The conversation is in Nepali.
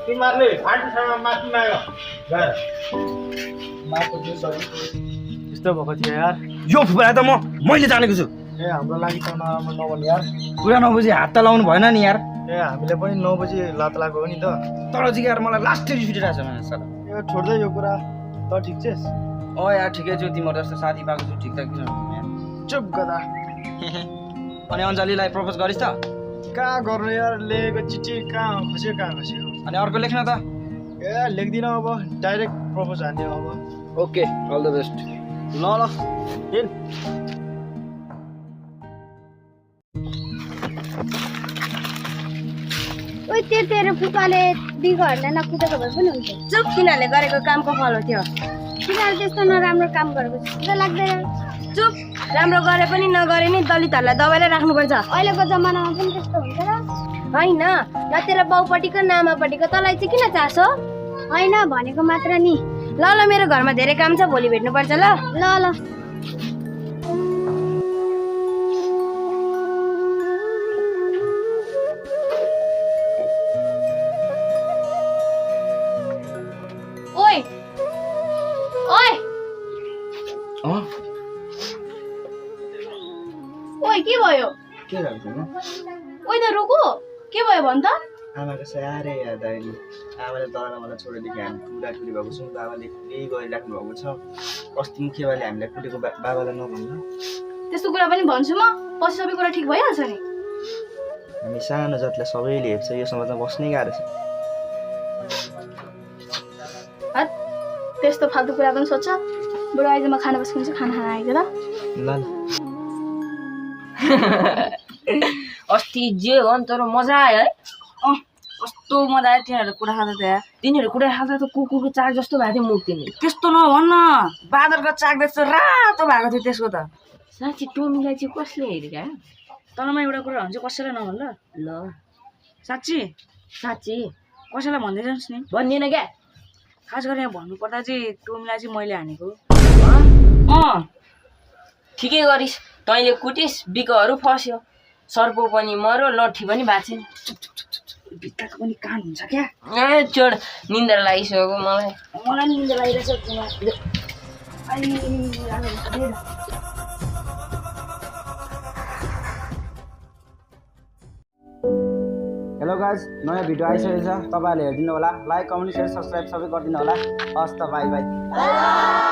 तिमीहरूले आन्टीसँग माफी माग गएर माफ गर्छु सरी यस्तो भएको थियो यार यो फुपा त मैले जानेको छु ए हाम्रो लागि त नराम्रो नभन् यार कुरा नबुझी हात त लाउनु भएन नि यार ए हामीले पनि 9 बजी लात लागेको हो नि त तर चाहिँ यार मलाई लास्टै रिस उठिरहेको छ मलाई साला ए छोड्दै यो कुरा त ठिक छेस यार ठिकै छु तिम्रो जस्तो साथी पाएको छु ठिक त किन यार चुप गदा अनि अञ्जलीलाई प्रपोज गरिस् त कहाँ गर्नु यार लेखेको चिठी कहाँ खस्यो अनि अर्को लेख्न त ए लेख्दिन अब डाइरेक्ट प्रपोज हान्ने अब ओके अल द बेस्ट ल ल हिँड ओइ तेरो फुपाले बिगहरूलाई नकुदेको भए पनि हुन्थ्यो चुप तिनीहरूले गरेको कामको फल हो त्यो तिनीहरू त्यस्तो नराम्रो काम गरेको जस्तो लाग्दैन चुप राम्रो गरे पनि नगरे नि दलितहरूलाई दबाएर राख्नुपर्छ अहिलेको जमानामा पनि त्यस्तो हुन्छ र होइन न तेरो बाउपट्टिको नामापट्टिको तँलाई चाहिँ किन चासो होइन भनेको मात्र नि ल ल मेरो घरमा धेरै काम छ भोलि भेट्नुपर्छ ल ल ल ओइ ओइ ओइ के भयो के गर्छु म ओइ त रुको के भयो भन् त आमाको साह्रै याद आयो नि आमाले तल मलाई छोडेदेखि हामी ठुली भएको छौँ बाबाले केही गरिराख्नु भएको छ अस्ति मुखियाबाले हामीलाई कुटेको बाबालाई नभन्नु त्यस्तो कुरा पनि भन्छु म पछि सबै कुरा ठिक भइहाल्छ नि हामी सानो जातलाई सबैले हेप्छ यो समाजमा बस्नै गाह्रो छ त्यस्तो फाल्तु कुरा पनि सोध्छ बुढो आइज म खाना बस्किन्छु खाना खाना आइज ल ल अस्ति जे हो नि तर मजा आयो है कस्तो मजा आयो तिनीहरू कुरा खाँदा त यार तिनीहरू कुरा खाँदा त कुकुरको चाक जस्तो भएको थियो मुख तिनी त्यस्तो नभन्न बाँदरको चाक जस्तो रातो भएको थियो त्यसको त साँच्ची टोमीलाई चाहिँ कसले हेरेका तँलाई एउटा कुरा हुन्छ कसैलाई नभन ल साँच्ची साँच्ची कसैलाई भन्दै जानुहोस् नि भन्दिनँ क्या खास गरी यहाँ भन्नुपर्दा चाहिँ टोमीलाई चाहिँ मैले हानेको ठिकै गरिस् तैँले कुटिस् बिकहरू फस्यो सर्पो पनि मर्यो लट्ठी पनि भाँचेन भित्ताको पनि कान हुन्छ क्या ए चोड निन्द्रा लागिसक्यो मलाई निन्द्रा लागिरहेछ हेलो गाइज नयाँ भिडियो आइसकेको छ तपाईँहरूले हेरिदिनु होला लाइक कमेन्ट सेयर सब्सक्राइब सबै गरिदिनु होला हस् त बाई बाई